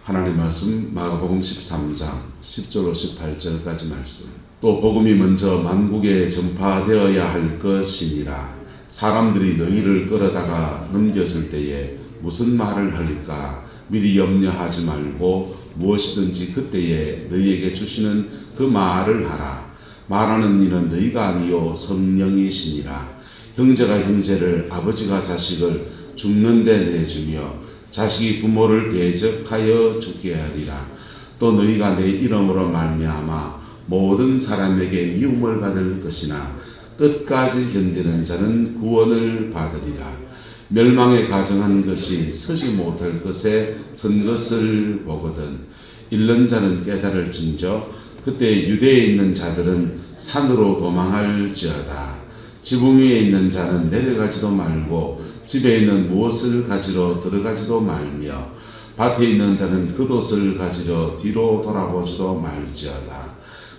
하나님 말씀 마가복음 13장 10절로 18절까지 말씀. 또 복음이 먼저 만국에 전파되어야 할 것이니라. 사람들이 너희를 끌어다가 넘겨줄 때에 무슨 말을 할까 미리 염려하지 말고 무엇이든지 그때에 너희에게 주시는 그 말을 하라. 말하는 이는 너희가 아니요 성령이시니라. 형제가 형제를, 아버지가 자식을 죽는 데 내주며 자식이 부모를 대적하여 죽게 하리라. 또 너희가 내 이름으로 말미암아 모든 사람에게 미움을 받을 것이나 끝까지 견디는 자는 구원을 받으리라. 멸망에 가정한 것이 서지 못할 것에 선 것을 보거든 잃는 자는 깨달을진저 그때 유대에 있는 자들은 산으로 도망할지어다. 지붕 위에 있는 자는 내려가지도 말고 집에 있는 무엇을 가지러 들어가지도 말며 밭에 있는 자는 겉옷을 가지러 뒤로 돌아보지도 말지어다.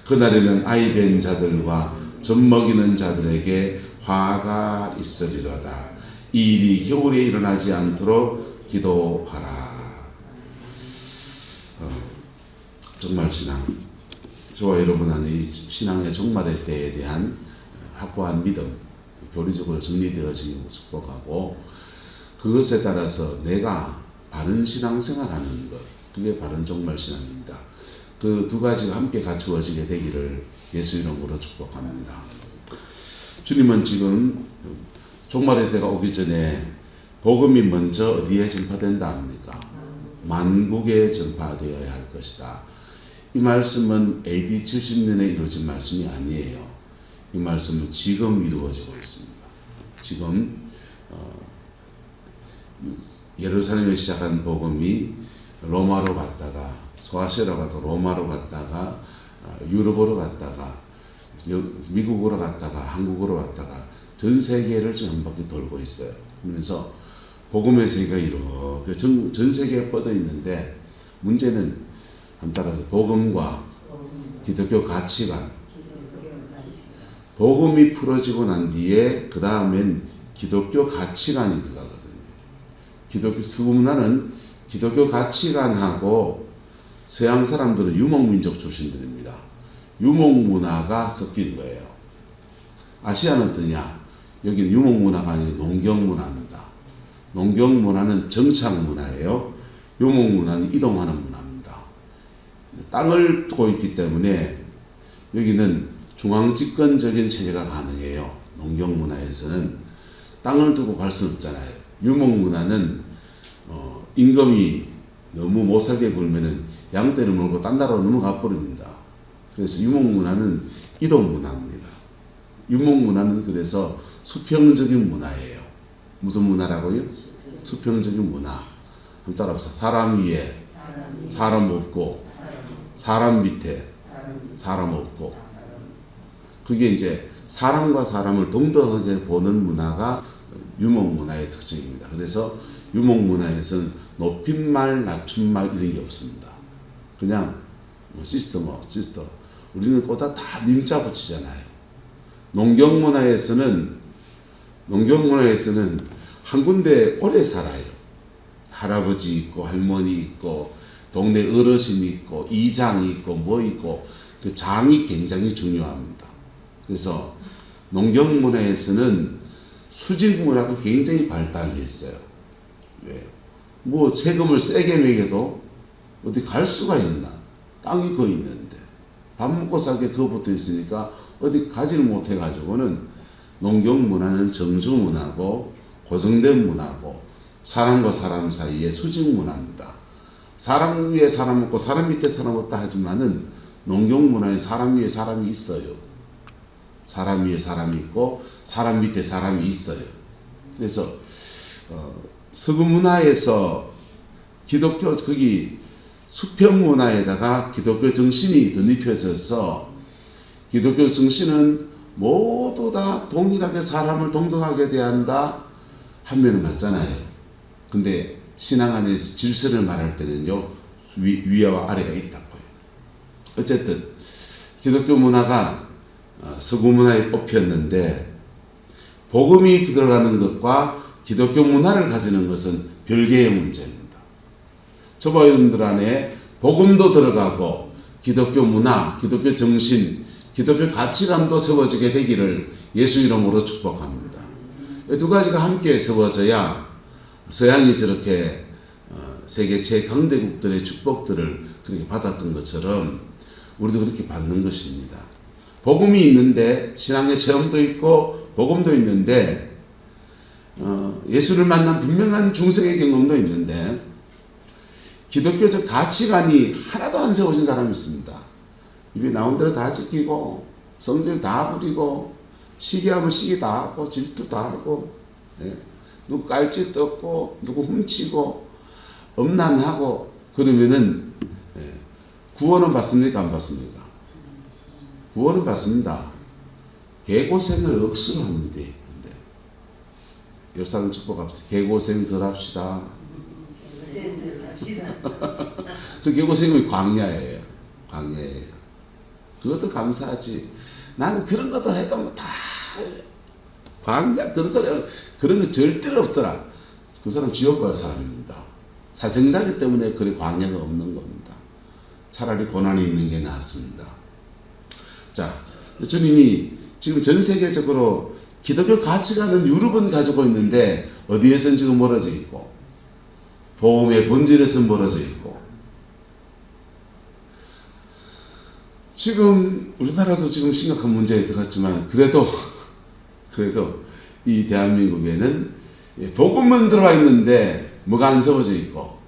그날에는 아이 뵌 자들과 젖 먹이는 자들에게 화가 있으리로다. 이 일이 겨울에 일어나지 않도록 기도하라. 정말 신앙. 저와 여러분 안에 이 신앙의 종말의 때에 대한 확고한 믿음, 교리적으로 정리되어지는 것을 축복하고 그것에 따라서 내가 바른 신앙생활하는 것, 그게 바른 종말 신앙입니다. 그 두 가지가 함께 갖추어지게 되기를 예수 이름으로 축복합니다. 주님은 지금 종말의 때가 오기 전에 복음이 먼저 어디에 전파된다 합니까? 만국에 전파되어야 할 것이다. 이 말씀은 AD 70년에 이루어진 말씀이 아니에요. 이 말씀은 지금 이루어지고 있습니다. 지금 예루살렘에 시작한 복음이 로마로 갔다가 소아시아로 갔다가 로마로 갔다가 유럽으로 갔다가 미국으로 갔다가 한국으로 갔다가 전 세계를 지금 한 바퀴 돌고 있어요. 그러면서 복음의 세계가 이렇게 전 세계에 뻗어 있는데 문제는 따라서 복음과 기독교 가치관, 복음이 풀어지고 난 뒤에 그 다음엔 기독교 가치관이 들어가거든요. 기독교 서구문화는 기독교 가치관하고 서양 사람들은 유목민족 출신들입니다. 유목문화가 섞인 거예요. 아시아는 어떠냐? 여기는 유목문화가 아니라 농경문화입니다. 농경문화는 정착문화예요. 유목문화는 이동하는 문화입니다. 땅을 두고 있기 때문에 여기는 중앙집권적인 체제가 가능해요. 농경문화에서는 땅을 두고 갈 수는 없잖아요. 유목문화는 임금이 너무 못살게 굴면은 양떼를 몰고 딴 나라로 넘어가 버립니다. 그래서 유목문화는 이동문화입니다. 유목문화는 그래서 수평적인 문화예요. 무슨 문화라고요? 수평적인 문화. 한번 따라합시다. 사람 위에 사람 없고 사람 밑에 사람 없고, 그게 이제 사람과 사람을 동등하게 보는 문화가 유목문화의 특징입니다. 그래서 유목문화에서는 높임말, 낮춤말 이런 게 없습니다. 그냥 시스터, 우리는 거기다 다 님자 붙이잖아요. 농경문화에서는 한 군데 오래 살아요. 할아버지 있고 할머니 있고 동네 어르신이 있고 이장이 있고 뭐 있고, 그 장이 굉장히 중요합니다. 그래서 농경문화에서는 수직문화가 굉장히 발달했어요. 왜? 뭐 세금을 세게 매겨도 어디 갈 수가 있나? 땅이 거기 있는데 밥 먹고 살게 그거 붙어 있으니까 어디 가지를 못해 가지고는 농경문화는 정주문화고 고정된 문화고 사람과 사람 사이의 수직문화입니다. 사람 위에 사람 없고 사람 밑에 사람 없다 하지만은 농경문화에 사람 위에 사람이 있어요. 사람 위에 사람이 있고 사람 밑에 사람이 있어요. 그래서 서구문화에서 기독교 거기 수평문화에다가 기독교 정신이 덧입혀져서 기독교 정신은 모두 다 동일하게 사람을 동등하게 대한다 하면 맞잖아요. 근데 신앙 안에서 질서를 말할 때는요, 위와 아래가 있다고요. 어쨌든 기독교 문화가 서구 문화에 꼽혔는데 복음이 들어가는 것과 기독교 문화를 가지는 것은 별개의 문제입니다. 저바위원들 안에 복음도 들어가고 기독교 문화, 기독교 정신, 기독교 가치관도 세워지게 되기를 예수 이름으로 축복합니다. 이 두 가지가 함께 세워져야 서양이 저렇게 세계 최강대국들의 축복들을 그렇게 받았던 것처럼 우리도 그렇게 받는 것입니다. 복음이 있는데 신앙의 체험도 있고 복음도 있는데 예수를 만난 분명한 중생의 경험도 있는데 기독교적 가치관이 하나도 안 세워진 사람이 있습니다. 입에 나온 대로 다 지키고 성질 다 부리고 시기하면 시기 다 하고 질투 다 하고 누구 깔짓 뜯고 누구 훔치고 음란하고 그러면은 구원은 받습니까? 안 받습니까? 구원은 받습니다. 개고생을 억수로 합니다. 근데 옆사람 축복합시다. 개고생 덜 합시다. 그 개고생이 광야예요. 광야예요. 그것도 감사하지. 나는 그런 것도 해도 다 광야 그런 소리 그런 거 절대로 없더라. 그 사람 지옥 갈 사람입니다. 사생자기 때문에 그리 광야가 없는 겁니다. 차라리 고난이 있는 게 낫습니다. 자, 주님이 지금 전 세계적으로 기독교 가치관은 유럽은 가지고 있는데 어디에선 지금 멀어져 있고 복음의 본질에서 멀어져 있고 지금 우리나라도 지금 심각한 문제에 들어갔지만 그래도 이 대한민국에는 복음은 들어와 있는데 뭐가 안 세워져 있고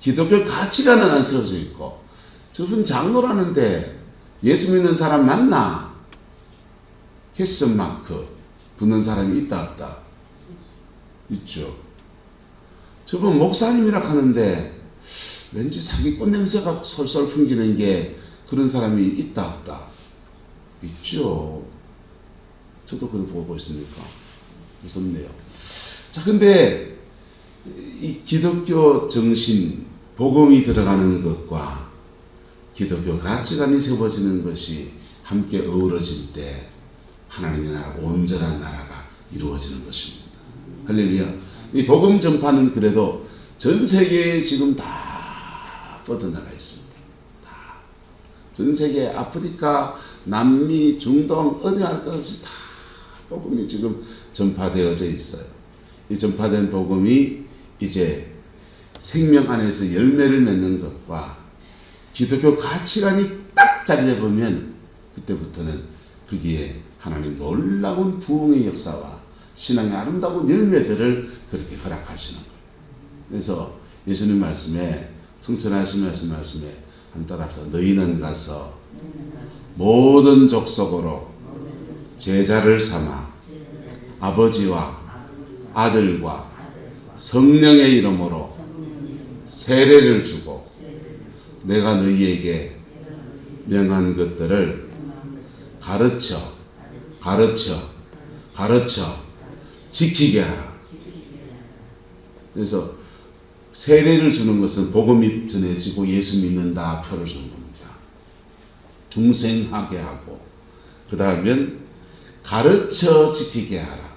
기독교 가치관은 안 세워져 있고 저분 장로라는데 예수 믿는 사람 맞나? 퀘스천 마크 붙는 사람이 있다 없다? 있죠. 저분 목사님이라 하는데 왠지 사기꾼 냄새가 솔솔 풍기는 게 그런 사람이 있다 없다? 있죠. 저도 그걸 보고 있으니까 무섭네요. 자, 근데 이 기독교 정신, 복음이 들어가는 것과 기독교 가치관이 세워지는 것이 함께 어우러질 때 하나님의 나라, 온전한 나라가 이루어지는 것입니다. 할렐루야. 이 복음 전파는 그래도 전 세계에 지금 다 뻗어나가 있습니다. 다. 전 세계 아프리카, 남미, 중동 어디 할 것 없이 다 복음이 지금 전파되어져 있어요. 이 전파된 복음이 이제 생명 안에서 열매를 맺는 것과 기독교 가치관이 딱 자리 잡으면 그때부터는 거기에 하나님 놀라운 부흥의 역사와 신앙의 아름다운 열매들을 그렇게 허락하시는 거예요. 그래서 예수님 말씀에 성천하신 말씀에 한 따라서 너희는 가서 모든 족속으로 제자를 삼아 아버지와 아들과 성령의 이름으로 세례를 주고 내가 너희에게 명한 것들을 가르쳐 지키게 하라. 그래서 세례를 주는 것은 복음이 전해지고 예수 믿는다 표를 주는 겁니다. 중생하게 하고 그 다음엔 가르쳐 지키게 하라.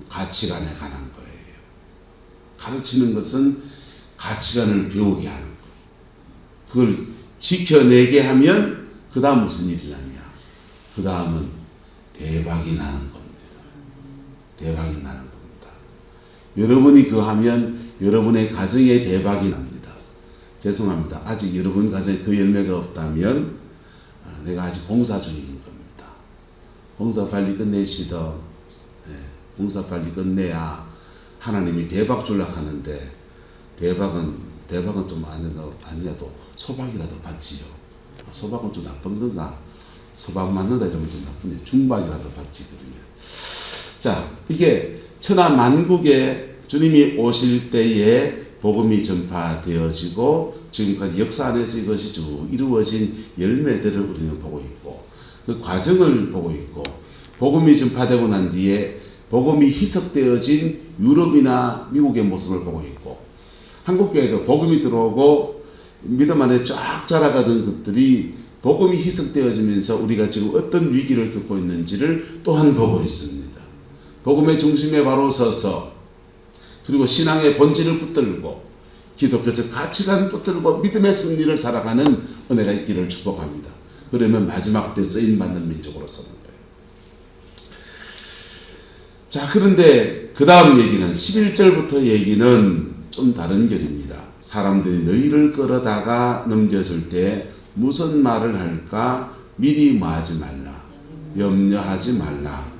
가치관에 관한 거예요. 가르치는 것은 가치관을 배우게 하는 거예요. 그걸 지켜내게 하면 그 다음 무슨 일이 나냐. 그 다음은 대박이 나는 겁니다. 대박이 나는 겁니다. 여러분이 그거 하면 여러분의 가정에 대박이 납니다. 죄송합니다. 아직 여러분 가정에 그 열매가 없다면 내가 아직 봉사 중인 겁니다. 봉사 빨리 끝내시더. 봉사 빨리 끝내야 하나님이 대박 줄락 하는데 대박은 좀 아니라도 소박이라도 받지요. 소박은 좀 나쁜 건가? 소박 맞는다 이러면 좀 나쁘네. 중박이라도 받지거든요. 자, 이게 천하 만국에 주님이 오실 때에 복음이 전파되어지고 지금까지 역사 안에서 이것이 쭉 이루어진 열매들을 우리는 보고 있고 그 과정을 보고 있고 복음이 전파되고 난 뒤에 복음이 희석되어진 유럽이나 미국의 모습을 보고 있고 한국교회도 복음이 들어오고 믿음 안에 쫙 자라가던 것들이 복음이 희석되어지면서 우리가 지금 어떤 위기를 겪고 있는지를 또한 보고 있습니다. 복음의 중심에 바로 서서 그리고 신앙의 본질을 붙들고 기독교적 가치관 붙들고 믿음의 승리를 살아가는 은혜가 있기를 축복합니다. 그러면 마지막 때 쓰임받는 민족으로 서는 거예요. 자, 그런데 그 다음 얘기는 11절부터 얘기는 좀 다른 결입니다. 사람들이 너희를 끌어다가 넘겨줄 때 무슨 말을 할까 미리 뭐하지 말라. 염려하지 말라.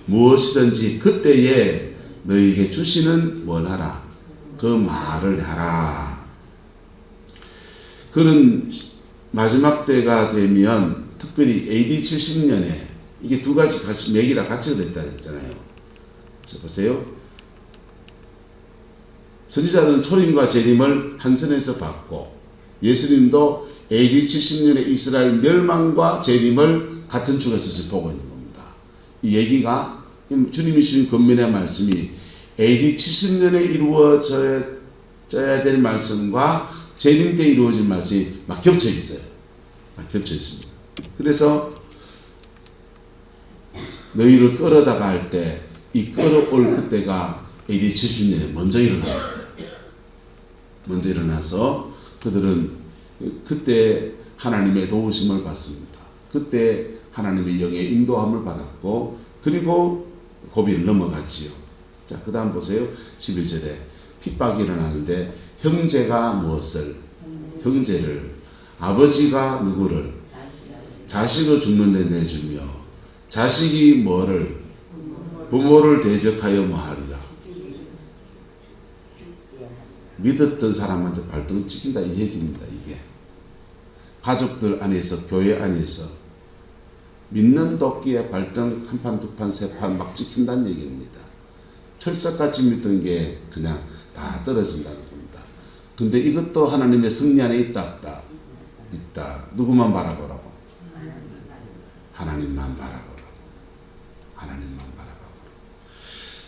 무엇이든지 그때에 너희에게 주시는 뭘 하라. 그 말을 하라. 그는 마지막 때가 되면 특별히 AD 70년에 이게 두 가지 같이 맥이라 같이 됐다 했잖아요. 보세요. 선지자들은 초림과 재림을 한 선에서 받고 예수님도 AD 70년에 이스라엘 멸망과 재림을 같은 축에서 보고 있는 겁니다. 이 얘기가 주님이 주신 권면의 말씀이 AD 70년에 이루어져야 될 말씀과 재림 때 이루어질 말씀이 막 겹쳐 있어요. 막 겹쳐 있습니다. 그래서 너희를 끌어다가 할 때 이 끌어올 그때가 AD 70년에 먼저 일어납니다. 먼저 일어나서 그들은 그때 하나님의 도우심을 받습니다. 그때 하나님의 영의 인도함을 받았고 그리고 고비를 넘어갔지요. 자, 그 다음 보세요. 11절에 핍박이 일어나는데 형제가 무엇을? 형제를. 아버지가 누구를? 자식을 죽는 데 내주며 자식이 뭐를? 부모를 대적하여 뭐하리라. 믿었던 사람한테 발등 찍힌다 이 얘기입니다. 이게 가족들 안에서 교회 안에서 믿는 도끼에 발등 한 판, 두 판, 세 판 막 찍힌다는 얘기입니다. 철석같이 믿던 게 그냥 다 떨어진다는 겁니다. 근데 이것도 하나님의 승리 안에 있다 없다? 있다. 누구만 바라보라고? 하나님만 바라보라고. 하나님만 바라보라고.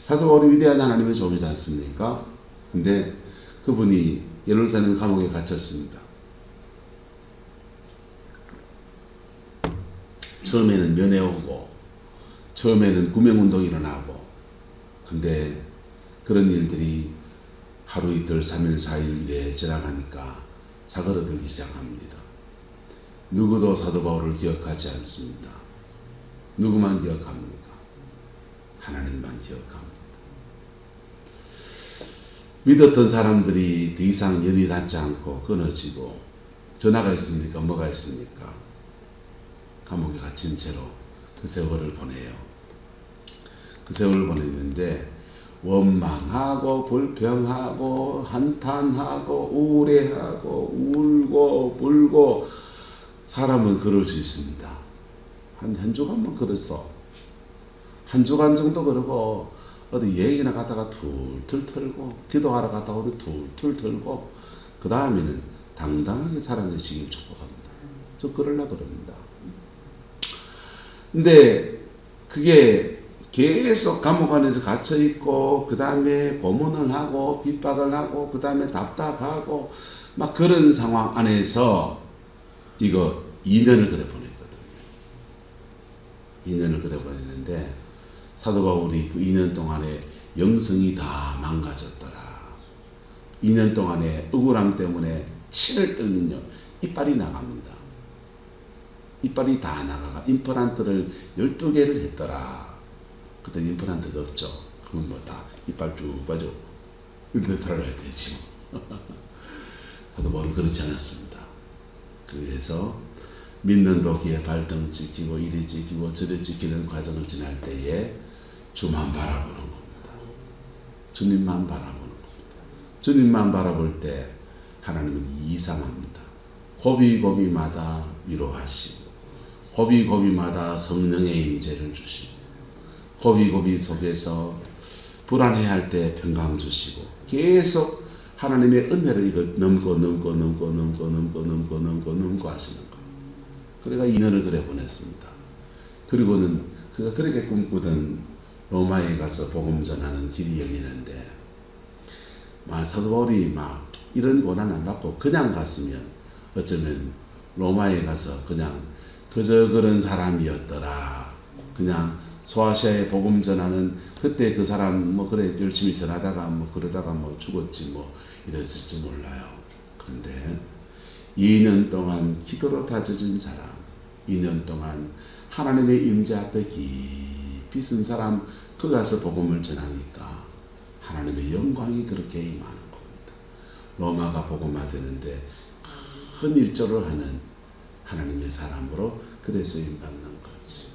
사도 바울이 위대한 하나님의 종이지 않습니까? 근데 그분이 예루살렘 감옥에 갇혔습니다. 처음에는 면회 오고 처음에는 구명운동이 일어나고 근데 그런 일들이 하루 이틀 3일 4일 이래 지나가니까 사그러들기 시작합니다. 누구도 사도 바울을 기억하지 않습니다. 누구만 기억합니까? 하나님만 기억합니다. 믿었던 사람들이 더 이상 연이 닿지 않고 끊어지고 전화가 있습니까? 뭐가 있습니까? 감옥에 갇힌 채로 그 세월을 보내요. 그 세월을 보냈는데 원망하고 불평하고 한탄하고 우울해하고 울고 불고 사람은 그럴 수 있습니다. 한 주간만 그랬어. 한 주간 정도 그러고 어디 여행이나 갔다가 툴툴 털고 기도하러 갔다가 어디 툴툴 털고 그 다음에는 당당하게 살아내시길 축복합니다. 저 그러려고 그럽니다. 근데 그게 계속 감옥 안에서 갇혀있고 그 다음에 고문을 하고 핍박을 하고 그 다음에 답답하고 막 그런 상황 안에서 이거 2년을 그래 보냈거든요. 2년을 그래 보냈는데 사도 바울이 그 2년 동안에 영성이 다 망가졌더라. 2년 동안에 억울함 때문에 치를 떨면요 이빨이 나갑니다. 이빨이 다 나가가 임플란트를 12개를 했더라. 그때 임플란트도 없죠. 그러면 뭐 다 이빨 쭉 빠져 임플란트를 해야 되지. 사도 바울은 그렇지 않았습니다. 그래서 믿는 도기에 발등 지키고 이리 지키고 저리 지키는 과정을 지날 때에 주만 바라보는 겁니다. 주님만 바라보는 겁니다. 주님만 바라볼 때 하나님은 이상합니다. 고비고비마다 위로하시고 고비고비마다 성령의 임재를 주시고 고비고비 속에서 불안해할 때 평강 주시고 계속 하나님의 은혜를 이걸 넘고 하시는 거. 그래가 2년을 그래 보냈습니다. 그리고는 그가 그렇게 꿈꾸던 로마에 가서 복음 전하는 길이 열리는데 사도 바울이 막 이런 고난 안 받고 그냥 갔으면 어쩌면 로마에 가서 그냥 그저 그런 사람이었더라. 그냥 소아시아에 복음 전하는 그때 그 사람 뭐 그래 열심히 전하다가 뭐 그러다가 뭐 죽었지 뭐 이랬을지 몰라요. 그런데 2년 동안 기도로 다져진 사람, 2년 동안 하나님의 임재 앞에 깊이 쓴 사람, 그 가서 복음을 전하니까 하나님의 영광이 그렇게 임하는 겁니다. 로마가 복음화되는데 큰 일조를 하는 하나님의 사람으로 그래 쓰임받는 거지.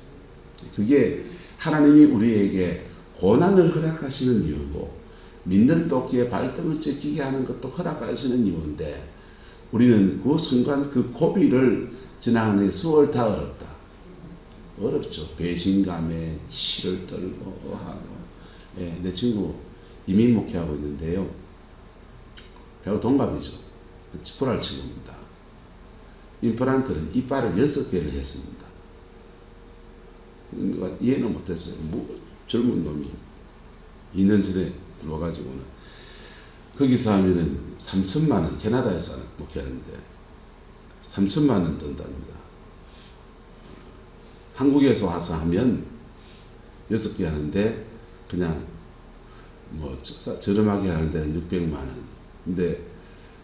그게 하나님이 우리에게 고난을 허락하시는 이유고, 믿는 도끼에 발등을 찍히게 하는 것도 허락하시는 이유인데, 우리는 그 순간 그 고비를 지나가는 게 수월다 어렵다. 어렵죠. 배신감에 치를 떨고 하고. 예, 내 친구 이민 목회하고 있는데요. 배우 동갑이죠. 치포랄 친구입니다. 임플란트는 이빨을 6개를 했습니다. 이해는 못했어요. 뭐 젊은 놈이 2년 전에 들어와가지고는 거기서 하면은 3천만 원, 캐나다에서 목회하는데 3천만 원 든답니다. 한국에서 와서 하면 6개 하는데 그냥 뭐 저렴하게 하는 데는 600만 원. 근데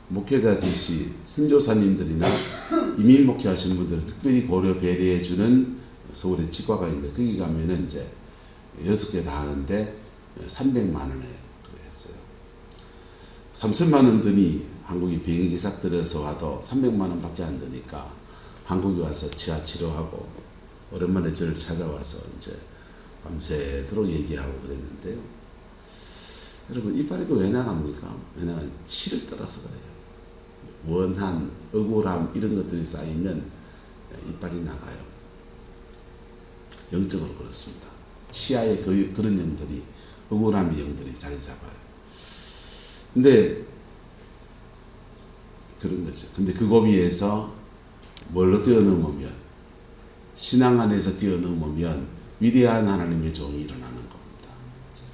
목회자듯이 선교사님들이나 이민 목회하신 분들을 특별히 고려 배려해 주는 서울에 치과가 있는데 거기 가면은 이제 6개 다 하는데 300만 원에 했어요. 3천만 원 드니 한국이 비행기 싹 들여서 와도 300만 원밖에 안 드니까 한국에 와서 치아 치료하고 오랜만에 저를 찾아와서 이제 밤새도록 얘기하고 그랬는데요. 여러분, 이빨이 왜 나갑니까? 왜냐하면 치를 따라서 그래요. 원한, 억울함 이런 것들이 쌓이면 이빨이 나가요. 영적으로 그렇습니다. 치아에 그런 영들이, 억울함의 영들이 자리 잡아요. 근데 그런 거죠. 근데 그 고비에서 뭘로 뛰어넘으면, 신앙 안에서 뛰어넘으면 위대한 하나님의 종이 일어나는 겁니다.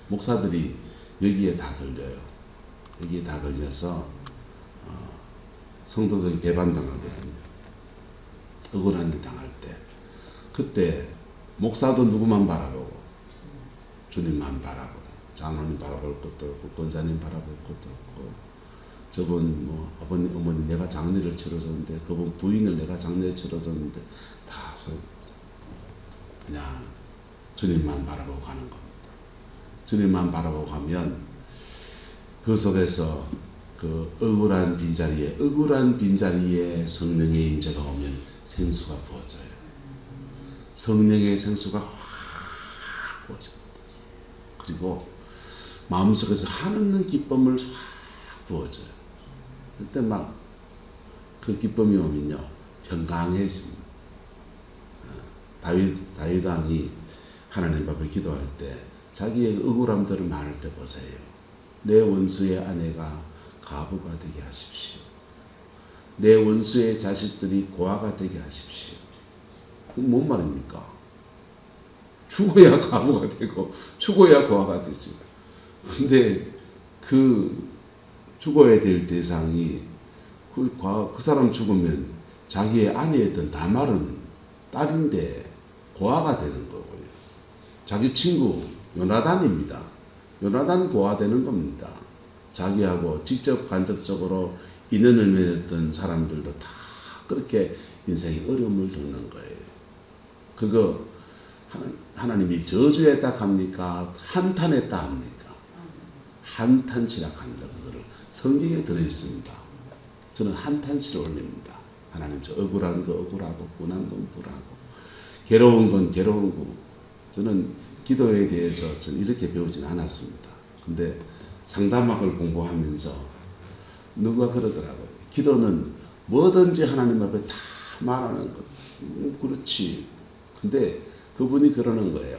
목사들이 여기에 다 걸려요. 여기에 다 걸려서 성도들이 배반당하거든요. 억울한 일 당할 때. 그때 목사도 누구만 바라보고, 주님만 바라보고, 장로님 바라볼 것도 없고, 권사님 바라볼 것도 없고, 저분 뭐 아버님 어머니 내가 장례를 치러줬는데, 그분 부인을 내가 장례를 치러줬는데 다 소용없어. 그냥 주님만 바라보고 가는 겁니다. 주님만 바라보고 가면 그 속에서 그 억울한 빈자리에 성령의 임재가 오면 생수가 부어져요. 성령의 생수가 확 부어집니다. 그리고 마음속에서 한없는 기쁨을 확 부어져요. 그때 막 그 기쁨이 오면요, 평강해집니다. 다윗 왕이 하나님 앞에 기도할 때 자기의 억울함들을 말할 때 보세요. 내 원수의 아내가 가부가 되게 하십시오. 내 원수의 자식들이 고아가 되게 하십시오. 그건 뭔 말입니까? 죽어야 가부가 되고 죽어야 고아가 되죠. 근데 그 죽어야 될 대상이 그 사람 죽으면 자기의 아내였던 다말은 딸인데 고아가 되는 거고요. 자기 친구 요나단입니다. 요나단 고아 되는 겁니다. 자기하고 직접 간접적으로 인연을 맺었던 사람들도 다 그렇게 인생에 어려움을 겪는 거예요. 그거 하나님이 저주했다 합니까? 한탄했다 합니까? 한탄치라 합니다. 그거를 성경에 들어있습니다. 저는 한탄치를 올립니다. 하나님, 저 억울한 거 억울하고 분한 건 분하고 괴로운 건 괴로운 거. 저는 기도에 대해서 저는 이렇게 배우진 않았습니다. 근데 상담학을 공부하면서 누가 그러더라고요. 기도는 뭐든지 하나님 앞에 다 말하는 것. 그렇지. 근데 그분이 그러는 거예요.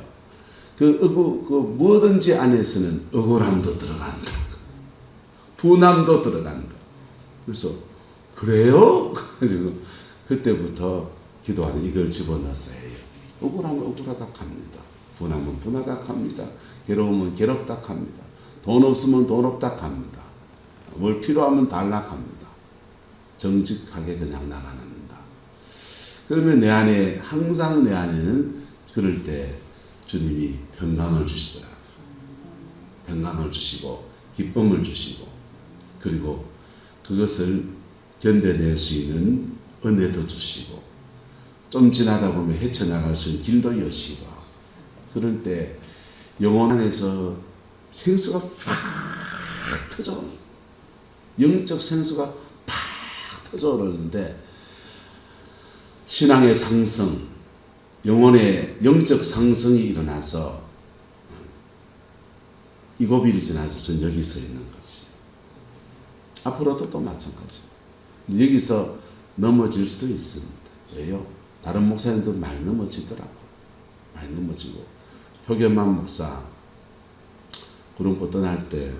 그 뭐든지 안에서는 억울함도 들어간다. 분함도 들어간다. 그래서 그래요? 그래서 그때부터 기도하는 이걸 집어넣었어요. 억울하면 억울하다 합니다. 분하면 분하다 합니다. 괴로우면 괴롭다 합니다. 돈 없으면 돈 없다 합니다. 뭘 필요하면 달라 합니다. 정직하게 그냥 나가는다. 그러면 내 안에, 항상 내 안에는 그럴 때 주님이 평강을 주시더라. 평강을 주시고 기쁨을 주시고 그리고 그것을 견뎌낼 수 있는 은혜도 주시고 좀 지나다 보면 헤쳐나갈 수 있는 길도 여시고 그럴 때 영혼 안에서 생수가 팍 터져 영적 생수가 팍 터져 오르는데 신앙의 상승 영혼의 영적 상승이 일어나서 이 고비를 지나서 전 여기 서 있는 거지. 앞으로도 또 마찬가지. 여기서 넘어질 수도 있습니다. 왜요? 다른 목사님들 많이 넘어지더라고. 많이 넘어지고 표겸만 목사 구름포 떠날 때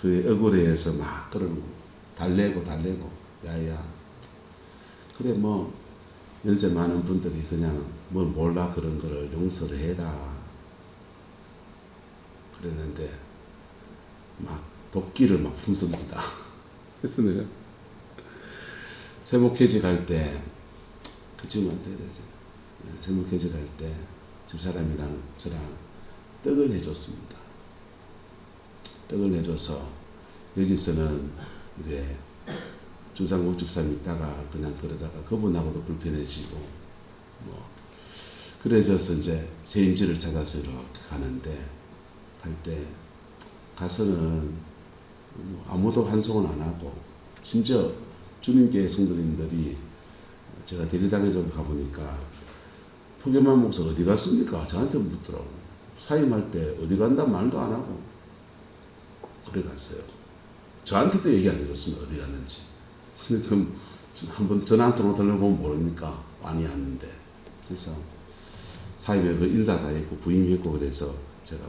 그 억울해해서 막 그러고 달래고 야야 그래 뭐 연세 많은 분들이 그냥 뭘 몰라 그런 거를 용서를 해라 그랬는데 막 도끼를 막 품성지다. 그래서 내가 세목회지 갈 때 그 친구한테 그래서 세목회지 갈 때 집사람이랑 저랑 떡을 해줬습니다. 떡을 해줘서 여기서는 이래 주상국 집사님 있다가 그냥 그러다가 그분하고도 불편해지고 뭐 그래져서 이제 세임지를 찾아서 이렇게 가는데 갈 때 가서는 뭐 아무도 환송을 안 하고 심지어 주님교회 성도님들이 제가 대리당에서 가보니까 표겸만 목사 어디 갔습니까? 저한테 묻더라고. 사임할 때 어디 간다 말도 안 하고 그래 갔어요. 저한테도 얘기 안 해줬습니다. 어디 갔는지. 근데 그럼 한번 전화 한 통화 들려보면 모릅니까? 많이 왔는데. 그래서 사임에 그 인사 다 했고 부임했고 그래서 제가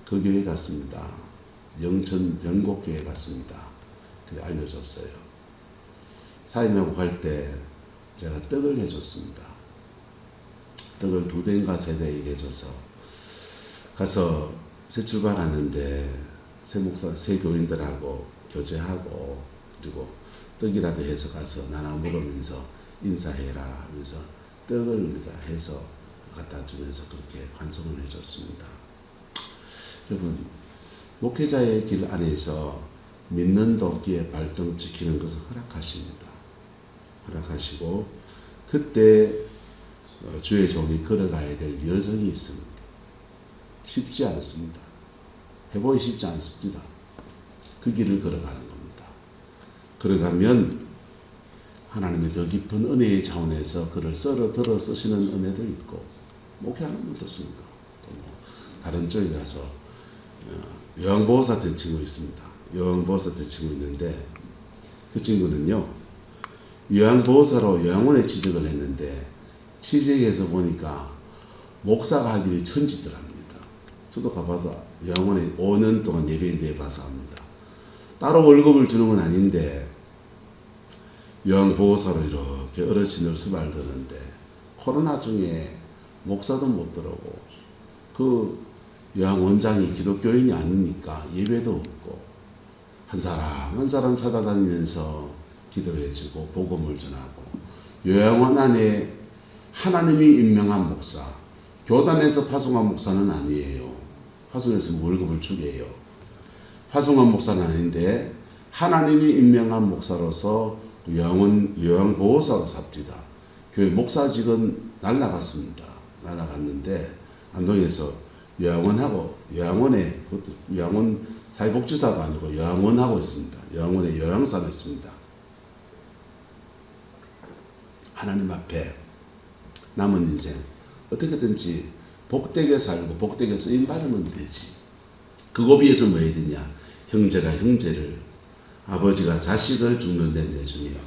그 교회 갔습니다. 영천 변곡교회 갔습니다. 그래 알려줬어요. 사임하고 갈 때 제가 떡을 해줬습니다. 떡을 2대인가 3대에게 해줘서 가서 새 출발하는데 새 목사, 새 교인들하고 교제하고 그리고 떡이라도 해서 가서 나눠 먹으면서 인사해라 하면서 떡을 우리가 해서 갖다 주면서 그렇게 환송을 해줬습니다. 여러분 목회자의 길 안에서 믿는 도끼에 발등 지키는 것을 허락하십니다. 허락하시고 그때 주의 종이 걸어가야 될 여정이 있습니다. 쉽지 않습니다. 해보기 쉽지 않습니다. 그 길을 걸어가는 겁니다. 걸어가면 하나님의 더 깊은 은혜의 차원에서 그를 썰어 들어 쓰시는 은혜도 있고 목회하는 분 어떻습니까? 또 뭐 다른 쪽에 가서 요양보호사 된 친구 있습니다. 요양보호사 된 친구 있는데 그 친구는요 요양보호사로 요양원에 취직을 했는데 취직해서 보니까 목사가 할 일이 천지더랍니다. 저도 가봐도 요양원에 5년 동안 예배인대 봐서 합니다. 따로 월급을 주는 건 아닌데 요양보호사로 이렇게 어르신을 수발드는데 코로나 중에 목사도 못 들어오고 그 요양원장이 기독교인이 아니니까 예배도 없고 한 사람 한 사람 찾아다니면서 기도해주고 복음을 전하고 요양원 안에 하나님이 임명한 목사 교단에서 파송한 목사는 아니에요. 파송에서 월급을 주게 해요. 파송한 목사는 아닌데 하나님이 임명한 목사로서 요양보호사로 삽니다. 교회 목사직은 날라갔습니다. 날라갔는데 안동에서 요양원하고 요양원에 그것도 요양원 사회복지사도 아니고 요양원하고 있습니다. 요양원에 요양사로 있습니다. 하나님 앞에 남은 인생 어떻게든지 복되게 살고 복되게 쓰임 받으면 되지. 그 고비에서 뭐 해야 되냐? 형제가 형제를 아버지가 자식을 죽는 데 내주며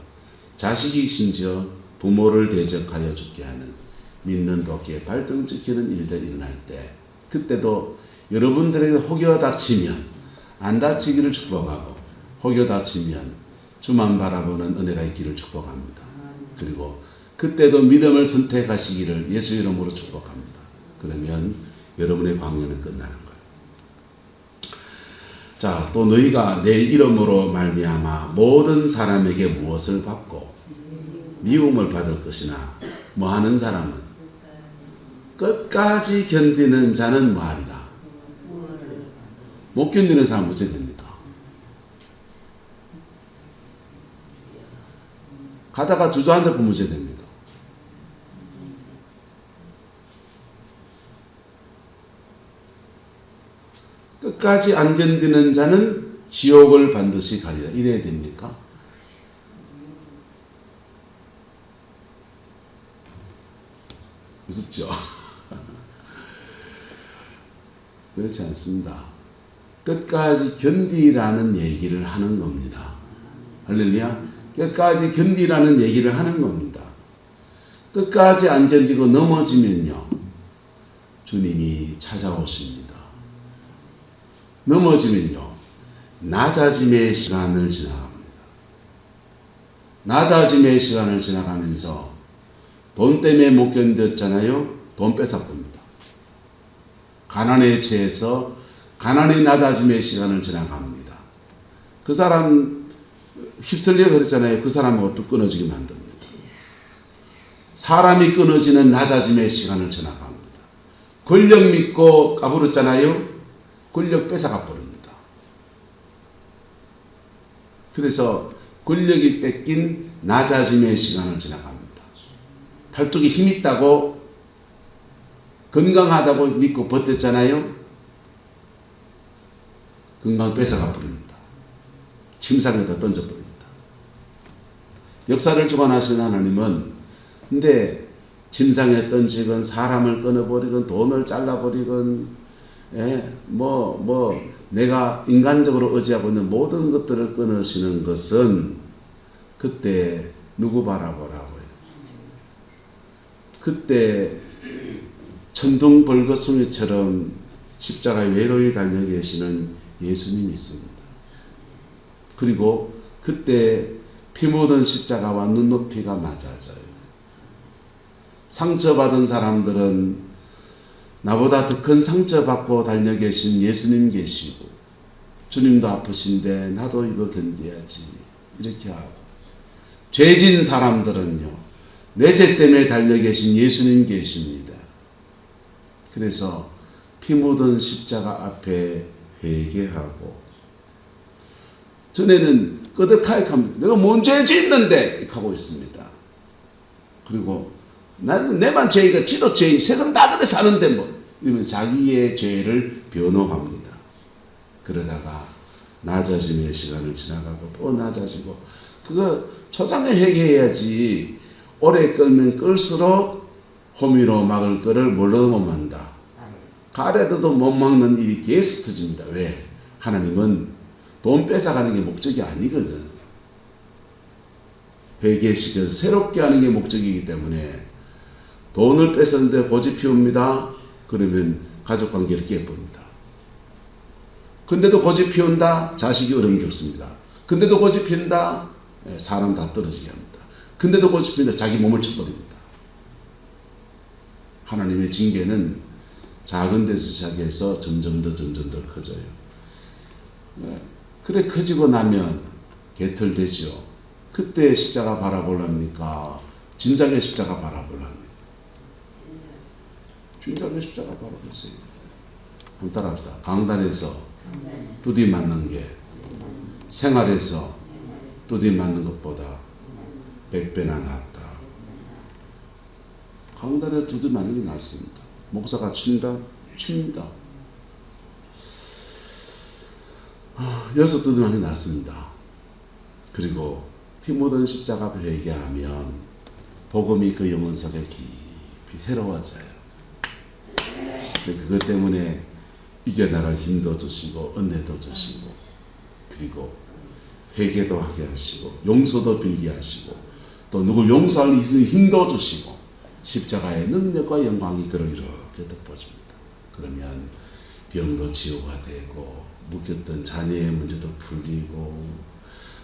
자식이 심지어 부모를 대적하여 죽게 하는 믿는 도끼에 발등 찍히는 일들이 일어날 때 그때도 여러분들에게 혹여 닥치면 안 다치기를 축복하고 혹여 다치면 주만 바라보는 은혜가 있기를 축복합니다. 그리고 그때도 믿음을 선택하시기를 예수 이름으로 축복합니다. 그러면 여러분의 광야는 끝나는 거예요. 자, 또 너희가 내 이름으로 말미암아 모든 사람에게 무엇을 받고 미움을 받을 것이나 뭐하는 사람은 끝까지 견디는 자는 뭐하리라. 못 견디는 사람은 어찌 됩니까? 가다가 주저앉아 굶으셔야 됩니다. 끝까지 안 견디는 자는 지옥을 반드시 가리라. 이래야 됩니까? 무섭죠? 그렇지 않습니다. 끝까지 견디라는 얘기를 하는 겁니다. 할렐루야. 끝까지 견디라는 얘기를 하는 겁니다. 끝까지 안 견디고 넘어지면요, 주님이 찾아오십니다. 넘어지면요, 낮아짐의 시간을 지나갑니다. 낮아짐의 시간을 지나가면서 돈 때문에 못 견뎠잖아요. 돈 뺏어봅니다. 가난에 취해서 가난의 낮아짐의 시간을 지나갑니다. 그 사람 휩쓸려 그랬잖아요. 그 사람하고 또 끊어지게 만듭니다. 사람이 끊어지는 낮아짐의 시간을 지나갑니다. 권력 믿고 까불었잖아요. 권력 뺏어가 버립니다. 그래서 권력이 뺏긴 낮아짐의 시간을 지나갑니다. 팔뚝에 힘 있다고 건강하다고 믿고 버텼잖아요. 건강 뺏어가 버립니다. 침상에다 던져버립니다. 역사를 주관하신 하나님은 근데 침상에 던지건 사람을 끊어버리건 돈을 잘라버리건 내가 인간적으로 의지하고 있는 모든 것들을 끊으시는 것은 그때 누구 바라보라고요? 그때 천둥벌거숭이처럼 십자가에 외로이 달려 계시는 예수님이 있습니다. 그리고 그때 피 묻은 십자가와 눈높이가 맞아져요. 상처받은 사람들은 나보다 더 큰 상처받고 달려 계신 예수님 계시고, 주님도 아프신데 나도 이거 견뎌야지 이렇게 하고, 죄진 사람들은요, 내 죄 때문에 달려 계신 예수님 계십니다. 그래서 피 묻은 십자가 앞에 회개하고, 전에는 끄덕하게 합니다. 내가 뭔 죄 짓는데 하고 있습니다. 그리고 나는 내만 죄이가 지도 죄인, 세상 다 그래 사는데 뭐 이러면 자기의 죄를 변호합니다. 그러다가 낮아짐의 시간을 지나가고 또 낮아지고, 그거 초장에 회개해야지. 오래 끌면 끌수록 호미로 막을 거를 뭘로 못 막는다. 가래로도 못 막는 일이 계속 터집니다. 왜? 하나님은 돈 뺏어가는 게 목적이 아니거든. 회개시켜서 새롭게 하는 게 목적이기 때문에 돈을 뺏었는데 고집 피웁니다. 그러면 가족관계를 깨봅니다. 근데도 고집 피운다? 자식이 어려움 겪습니다. 근데도 고집 피운다? 사람 다 떨어지게 합니다. 근데도 고집 피운다? 자기 몸을 쳐버립니다. 하나님의 징계는 작은 데서 시작해서 점점 더 커져요. 그래 커지고 나면 개털되죠. 그때 십자가 바라볼랍니까? 진작에 십자가 바라볼랍니까? 진작에 십자가 바라보세요. 한번 따라합시다. 강단에서 두디 맞는 게 생활에서 두디 맞는 것보다 100배나 낫다. 강단에 두디 맞는 게 낫습니다. 목사가 칩니다. 여기서 두디 맞는 게 낫습니다. 그리고 피 묻은 십자가 앞에 회개하면 복음이 그 영혼 속에 깊이 새로워져요. 그것 때문에 이겨나갈 힘도 주시고 은혜도 주시고, 그리고 회개도 하게 하시고 용서도 빌게 하시고, 또 누굴 용서할 힘도 주시고, 십자가의 능력과 영광이 그를 이렇게 덮어줍니다. 그러면 병도 치유가 되고, 묶였던 자녀의 문제도 풀리고,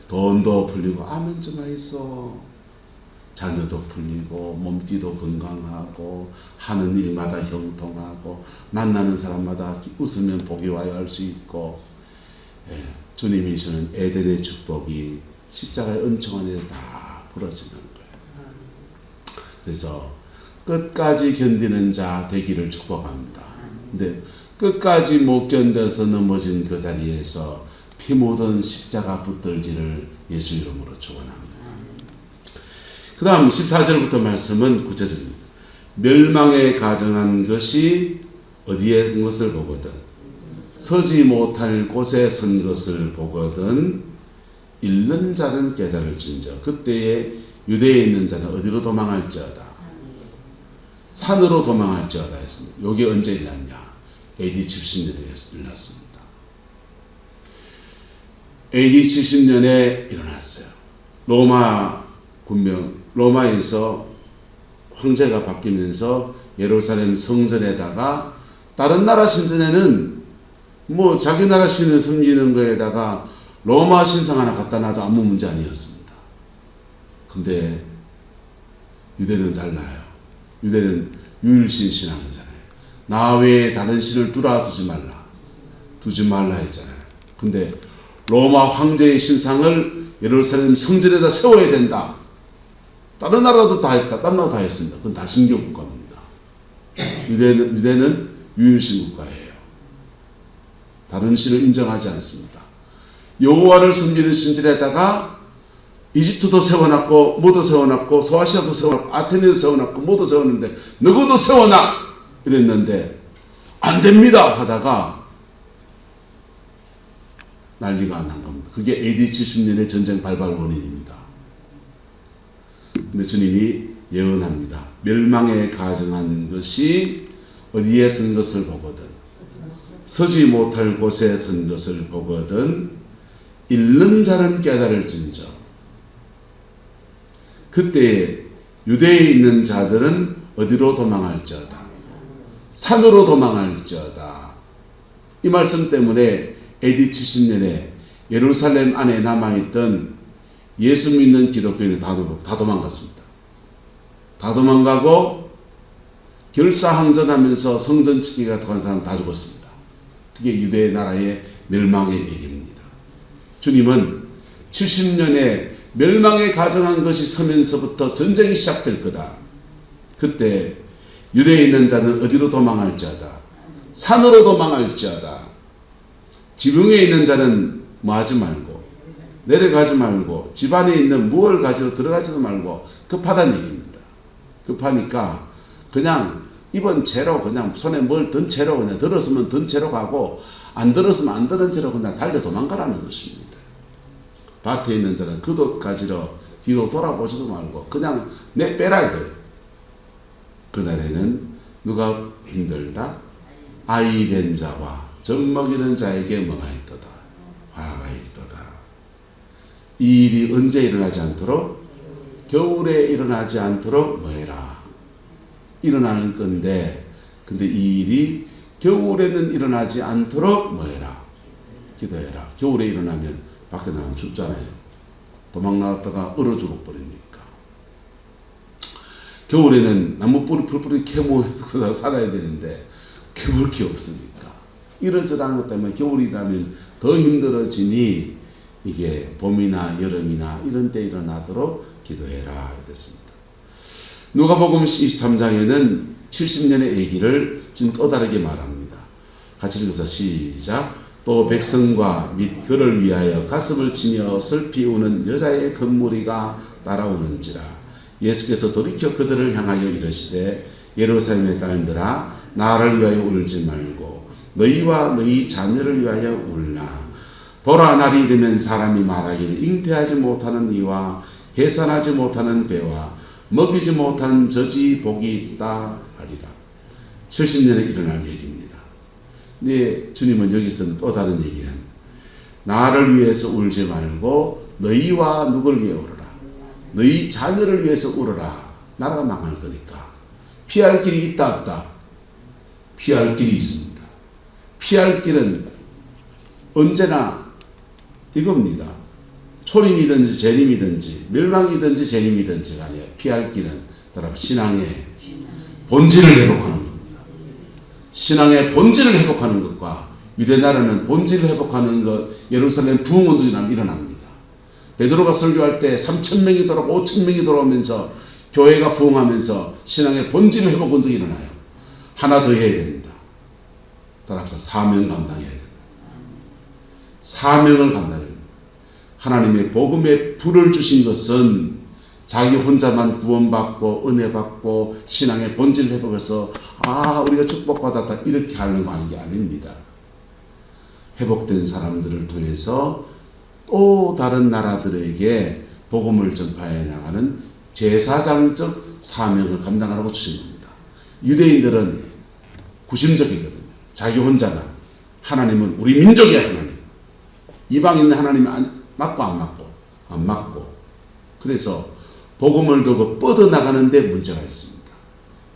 돈도 풀리고, 아멘 좀 하이소. 자녀도 풀리고, 몸띠도 건강하고, 하는 일마다 형통하고, 만나는 사람마다 웃으면 복이 와요 할 수 있고, 주님이 주는 에덴의 축복이 십자가의 은총 안에 다 부러지는 거예요. 그래서 끝까지 견디는 자 되기를 축복합니다. 근데 끝까지 못 견뎌서 넘어진 그 자리에서 피 묻은 십자가 붙들기를 예수 이름으로 축원합니다. 그 다음 14절부터 말씀은 구체적입니다. 멸망에 가정한 것이 어디에 선 것을 보거든 서지 못할 곳에 선 것을 보거든 잃는 자는 깨달을진저 그때에 유대에 있는 자는 어디로 도망할지어다 산으로 도망할지어다 했습니다. 이게 언제 일어났냐? AD 70년에 일어났습니다. AD 70년에 일어났어요. 로마에서 황제가 바뀌면서 예루살렘 성전에다가 다른 나라 신전에는 뭐 자기 나라 신을 섬기는 거에다가 로마 신상 하나 갖다 놔도 아무 문제 아니었습니다. 근데 유대는 달라요. 유대는 유일신 신앙이잖아요. 나 외에 다른 신을 두지 말라 했잖아요. 근데 로마 황제의 신상을 예루살렘 성전에다 세워야 된다. 다른 나라도 다 했다. 다른 나라도 다 했습니다. 그건 다 신교 국가입니다. 유대는 유일신 국가예요. 다른 신을 인정하지 않습니다. 여호와를 섬기는 신전에다가 이집트도 세워놨고 뭐도 세워놨고 소아시아도 세워놨고 아테네도 세워놨고 뭐도 세웠는데 너희도 세워놔 이랬는데 안됩니다 하다가 난리가 난 겁니다. 그게 AD 70년의 전쟁 발발 원인입니다. 근데 주님이 예언합니다. 멸망에 가정한 것이 어디에 선 것을 보거든 서지 못할 곳에 선 것을 보거든 잃는 자는 깨달을진저 그때 유대에 있는 자들은 어디로 도망할지어다 산으로 도망할지어다. 이 말씀 때문에 AD 70년에 예루살렘 안에 남아있던 예수 믿는 기독교인은 다 도망갔습니다. 다 도망가고 결사항전하면서 성전 지키기가 들어간 사람 다 죽었습니다. 그게 유대 나라의 멸망의 얘기입니다. 주님은 70년에 멸망에 가정한 것이 서면서부터 전쟁이 시작될 거다. 그때 유대에 있는 자는 어디로 도망할지어다 산으로 도망할지어다. 지붕에 있는 자는 뭐 하지 말고 내려가지 말고 집안에 있는 무엇을 가지러 들어가지도 말고 급하다는 얘기입니다. 급하니까 그냥 입은 채로 그냥 손에 뭘 든 채로 그냥 들었으면 든 채로 가고 안 들었으면 안 들은 채로 그냥 달려 도망가라는 것입니다. 밭에 있는 자는 겉옷 가지러 뒤로 돌아보지도 말고 그냥 내 빼라 이거예요. 그날에는 누가 힘들다? 아이 된 자와 젖 먹이는 자에게 뭐가 있도다? 화가 있도다. 이 일이 언제 일어나지 않도록? 겨울에 일어나지 않도록 뭐해라? 일어나는 건데 근데 이 일이 겨울에는 일어나지 않도록 뭐해라? 기도해라. 겨울에 일어나면 밖에 나가면 춥잖아요. 도망 나갔다가 얼어 죽어버리니까. 겨울에는 나무 뿌리 풀뿌리 캐모서 살아야 되는데 캐물 게 없으니까. 이러저러한 것 때문에 겨울이라면 더 힘들어지니 이게 봄이나 여름이나 이런 때 일어나도록 기도해라 이랬습니다. 누가복음 23장에는 70년의 얘기를 좀 또 다르게 말합니다. 같이 읽어보자. 시작. 또 백성과 및 그를 위하여 가슴을 치며 슬피 우는 여자의 금무리가 따라오는지라. 예수께서 돌이켜 그들을 향하여 이르시되 예루살렘의 딸들아 나를 위하여 울지 말고 너희와 너희 자녀를 위하여 울라. 보라 날이 이르면 사람이 말하기를 잉태하지 못하는 이와 해산하지 못하는 배와 먹이지 못하는 젖이 복이 있다 하리라. 70년에 일어날 얘기입니다. 네, 주님은 여기서는 또 다른 얘기는 나를 위해서 울지 말고 너희와 누굴 위해 울어라. 너희 자녀를 위해서 울어라. 나라가 망할 거니까. 피할 길이 있다 없다? 피할 길이 있습니다. 피할 길은 언제나 이겁니다. 초림이든지 재림이든지 멸망이든지 재림이든지 간에 피할 길은 따라 신앙의 본질을 회복하는 겁니다. 신앙의 본질을 회복하는 것과 유대 나라는 본질을 회복하는 것, 예루살렘 부흥운동이 일어납니다. 베드로가 설교할 때 3,000명이 돌아오고 5,000명이 돌아오면서 교회가 부흥하면서 신앙의 본질 회복 운동이 일어나요. 하나 더 해야 됩니다. 따라서 사명 감당해야 됩니다. 사명을 감당해야 됩니다. 하나님의 복음의 불을 주신 것은 자기 혼자만 구원받고 은혜받고 신앙의 본질 회복해서 우리가 축복받았다 이렇게 하려고 하는 게 아닙니다. 회복된 사람들을 통해서 또 다른 나라들에게 복음을 전파해 나가는 제사장적 사명을 감당하라고 주신 겁니다. 유대인들은 구심적이거든요. 자기 혼자나 하나님은 우리 민족의 하나님, 이방인 하나님이 맞고 안 맞고 안 맞고, 그래서 복음을 들고 뻗어나가는데 문제가 있습니다.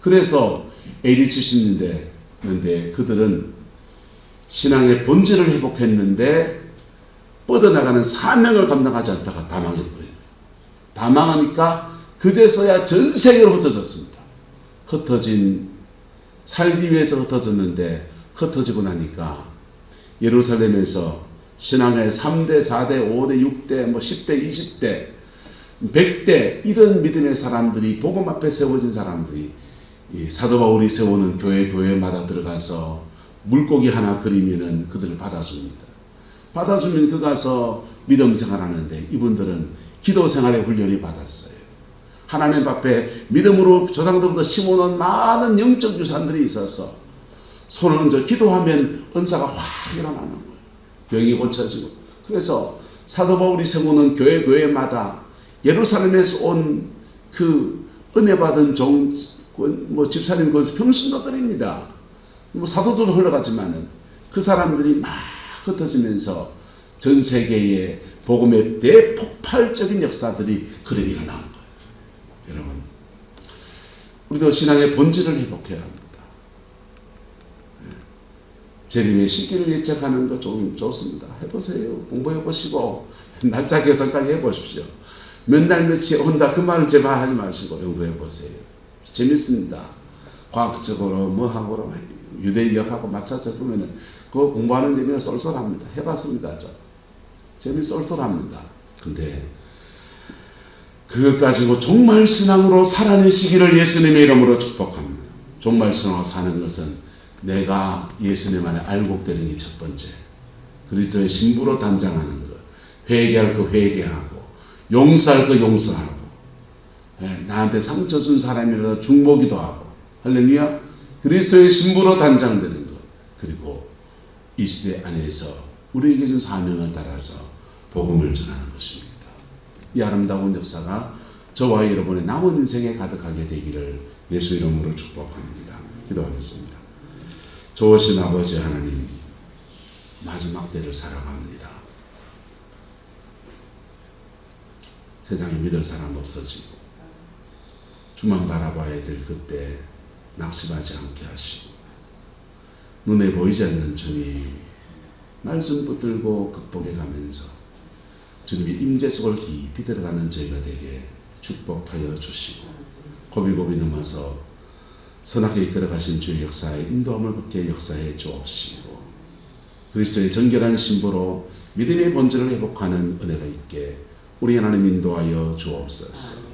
그래서 AD 70년대인데 그들은 신앙의 본질을 회복했는데 뻗어나가는 사명을 감당하지 않다가 다 망해버려요. 다 망하니까 그제서야 전 세계로 흩어졌습니다. 흩어진, 살기 위해서 흩어졌는데 흩어지고 나니까 예루살렘에서 신앙의 3대, 4대, 5대, 6대, 10대, 20대, 100대 이런 믿음의 사람들이, 복음 앞에 세워진 사람들이 사도 바울이 세우는 교회마다 들어가서 물고기 하나 그리면은 그들을 받아줍니다. 받아주면 그 가서 믿음 생활하는데 이분들은 기도 생활의 훈련이 받았어요. 하나님 앞에 믿음으로 조상들부터 심어놓은 많은 영적 유산들이 있어서 손을 얹어 기도하면 은사가 확 일어나는 거예요. 병이 고쳐지고. 그래서 사도 바울이 세우는 교회마다 예루살렘에서 온 그 은혜 받은 집사님 평신도들입니다. 사도들도 흘러가지만은 그 사람들이 막 흩어지면서 전 세계의 복음의 대폭발적인 역사들이 그래 일어난 거예요. 여러분, 우리도 신앙의 본질을 회복해야 합니다. 재림의 시기를 예측하는 거 좀 좋습니다. 해보세요. 공부해 보시고 날짜 계산까지 해보십시오. 몇 날 며칠 온다 그 말을 제발 하지 마시고 연구해 보세요. 재밌습니다. 과학적으로 뭐하고 유대역하고 맞춰서 보면은 그거 공부하는 재미가 쏠쏠합니다. 해봤습니다. 저 재미 쏠쏠합니다. 근데 그것 가지고 종말 신앙으로 살아내시기를 예수님의 이름으로 축복합니다. 종말 신앙으로 사는 것은 내가 예수님 안에 알곡되는 게 첫 번째, 그리스도의 신부로 단장하는 것, 회개할 거 회개하고 용서할 거 용서하고, 나한테 상처 준 사람이라도 중보기도 하고, 할렐루야, 그리스도의 신부로 단장되는 것, 그리고 이 시대 안에서 우리에게 준 사명을 따라서 복음을 전하는 것입니다. 이 아름다운 역사가 저와 여러분의 남은 인생에 가득하게 되기를 예수 이름으로 축복합니다. 기도하겠습니다. 좋으신 아버지 하나님, 마지막 때를 살아갑니다. 세상에 믿을 사람 없어지고 주만 바라봐야 될 그때 낙심하지 않게 하시고, 눈에 보이지 않는 주님 말씀 붙들고 극복해 가면서 주님의 임재 속을 깊이 들어가는 저희가 되게 축복하여 주시고, 고비고비 넘어서 선하게 이끌어가신 주의 역사에 인도함을 받게 역사해 주옵시고, 그리스도의 정결한 신부로 믿음의 본질을 회복하는 은혜가 있게 우리 하나님 인도하여 주옵소서.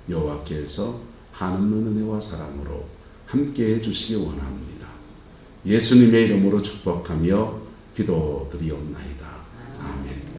여호와께서 한없는 은혜와 사랑으로 함께해 주시기 원합니다. 예수님의 이름으로 축복하며 기도드리옵나이다. 아멘.